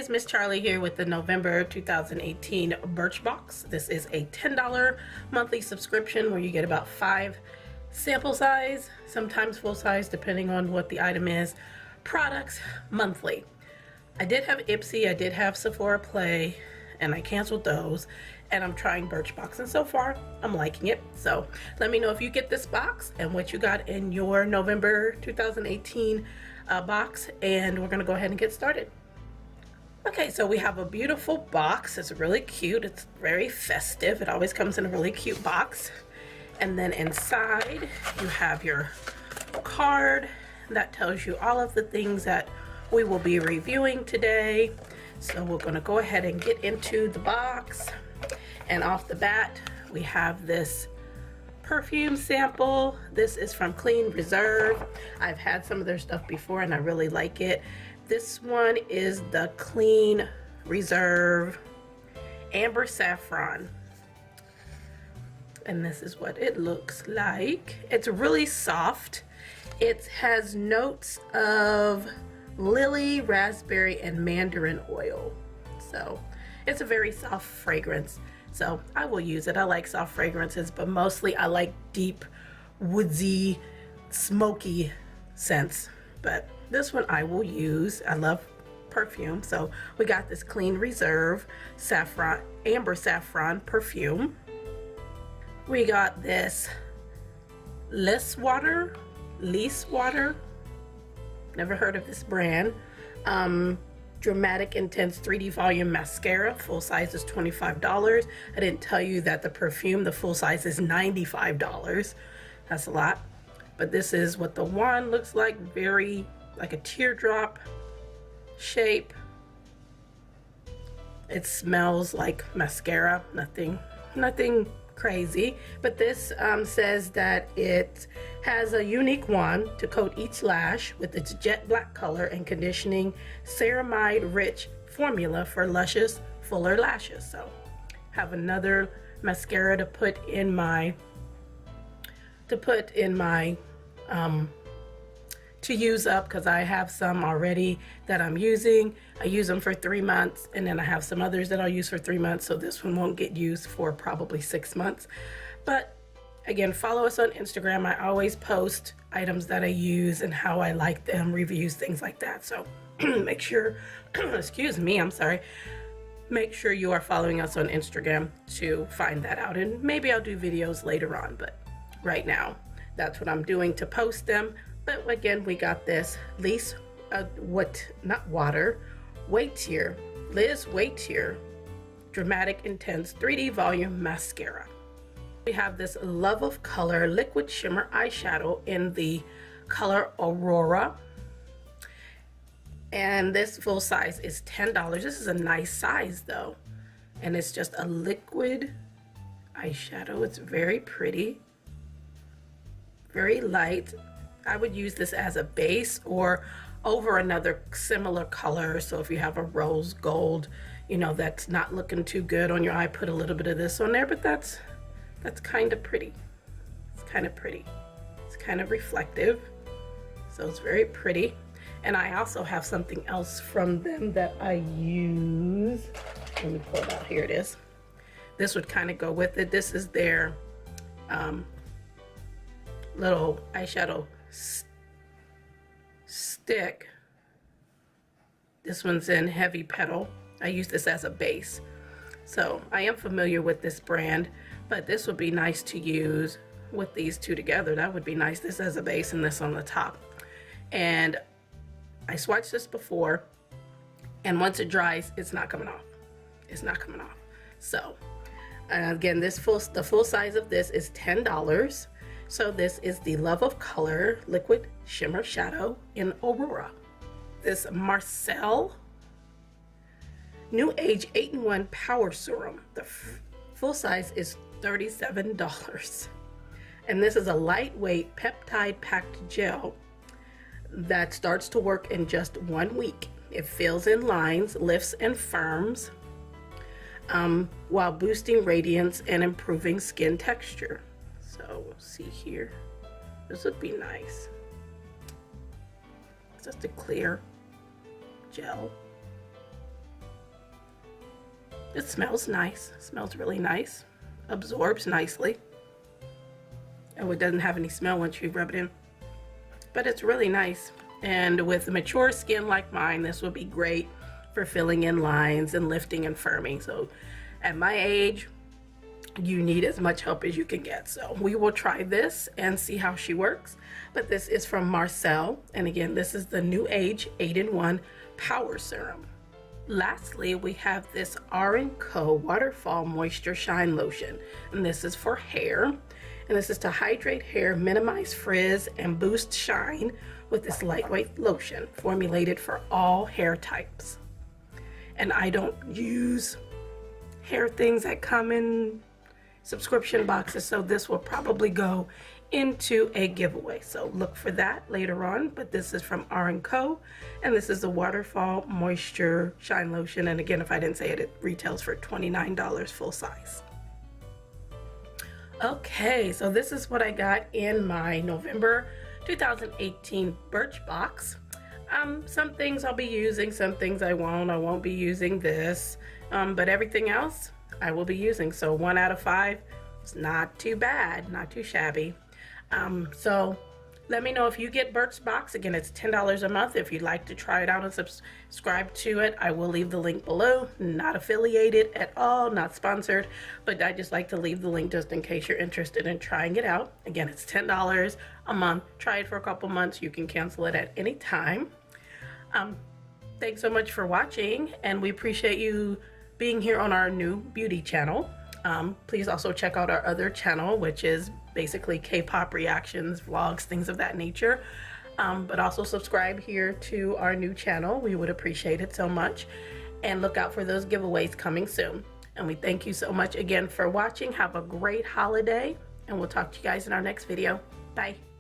guys, Miss Charlie here with the November 2018 Birchbox. This is a $10 monthly subscription where you get about 5 sample size, sometimes full size depending on what the item is, products monthly. I did have Ipsy, I did have Sephora Play, and I canceled those, and I'm trying Birchbox, and so far I'm liking it. So let me know if you get this box and what you got in your November 2018 box, and we're gonna go ahead and get started. Okay, so we have a beautiful box. It's really cute. It's very festive. It always comes in a really cute box. And then inside you have your card that tells you all of the things that we will be reviewing today. So we're going to go ahead and get into the box. And off the bat, we have this perfume sample. This is from Clean Reserve. I've had some of their stuff before and I really like it. This one is the Clean Reserve Amber Saffron. And this is what it looks like. It's really soft. It has notes of lily, raspberry, and mandarin oil. So it's a very soft fragrance. So I will use it. I like soft fragrances, but mostly I like deep, woodsy, smoky scents. But this one I will use. I love perfume. So we got this Clean Reserve Saffron, Amber Saffron perfume. We got this Lease Water. Never heard of this brand. Dramatic Intense 3D Volume Mascara. Full size is $25. I didn't tell you that the perfume, the full size is $95. That's a lot. But this is what the wand looks like. Very like a teardrop shape. It smells like mascara. Nothing crazy. But this says that it has a unique wand to coat each lash with its jet black color and conditioning ceramide rich formula for luscious, fuller lashes. So have another mascara to put in my to use up, because I have some already that I'm using. I use them for 3 months, and then I have some others that I'll use for 3 months, so this one won't get used for probably 6 months. But again, follow us on Instagram. I always post items that I use and how I like them, reviews, things like that. So make sure, excuse me, I'm sorry. Make sure you are following us on Instagram to find that out, and maybe I'll do videos later on, but right now that's what I'm doing to post them. But again, we got this Liz Waitier Dramatic Intense 3D Volume Mascara. We have this Love of Color Liquid Shimmer Eyeshadow in the color Aurora. And this full size is $10. This is a nice size though. And it's just a liquid eyeshadow. It's very pretty, very light. I would use this as a base or over another similar color. So if you have a rose gold, you know, that's not looking too good on your eye, put a little bit of this on there, but that's kind of pretty. It's kind of pretty. It's kind of reflective. So it's very pretty. And I also have something else from them that I use. Let me pull it out. Here it is. This would kind of go with it. This is their little eyeshadow stick. This one's in Heavy Petal. I use this as a base. So I am familiar with this brand, but this would be nice to use with these two together. That would be nice. This as a base and this on the top. And I swatched this before, and once it dries, it's not coming off. It's not coming off. So again, the full size of this is $10. So this is the Love of Color Liquid Shimmer Shadow in Aurora. This Marcel New Age 8-in-1 Power Serum. The full size is $37. And this is a lightweight peptide packed gel that starts to work in just 1 week. It fills in lines, lifts and firms, while boosting radiance and improving skin texture. So we'll see here. This would be nice. It's just a clear gel. It smells nice. It smells really nice. Absorbs nicely. Oh, it doesn't have any smell once you rub it in. But it's really nice. And with mature skin like mine, this would be great for filling in lines and lifting and firming. So at my age, you need as much help as you can get. So we will try this and see how she works. But this is from Marcel. And again, this is the New Age 8-in-1 Power Serum. Lastly, we have this R&Co Waterfall Moisture Shine Lotion. And this is for hair. And this is to hydrate hair, minimize frizz, and boost shine with this lightweight lotion formulated for all hair types. And I don't use hair things that come in subscription boxes, so this will probably go into a giveaway. So look for that later on. But this is from R&Co, and this is the Waterfall Moisture Shine Lotion. And again, if I didn't say it, it retails for $29 full size. Okay, so this is what I got in my November 2018 Birchbox. Some things I'll be using, some things I won't. I won't be using this, but everything else I will be using. So 1 out of 5, it's not too bad, not too shabby. So let me know if you get Birchbox. Again, it's $10 a month. If you'd like to try it out and subscribe to it, I will leave the link below. Not affiliated at all, not sponsored, but I just like to leave the link just in case you're interested in trying it out. Again, it's $10 a month. Try it for a couple months. You can cancel it at any time. Thanks so much for watching, and we appreciate you being here on our new beauty channel. Please also check out our other channel, which is basically K-pop reactions, vlogs, things of that nature. But also subscribe here to our new channel. We would appreciate it so much. And look out for those giveaways coming soon. And we thank you so much again for watching. Have a great holiday, and we'll talk to you guys in our next video. Bye.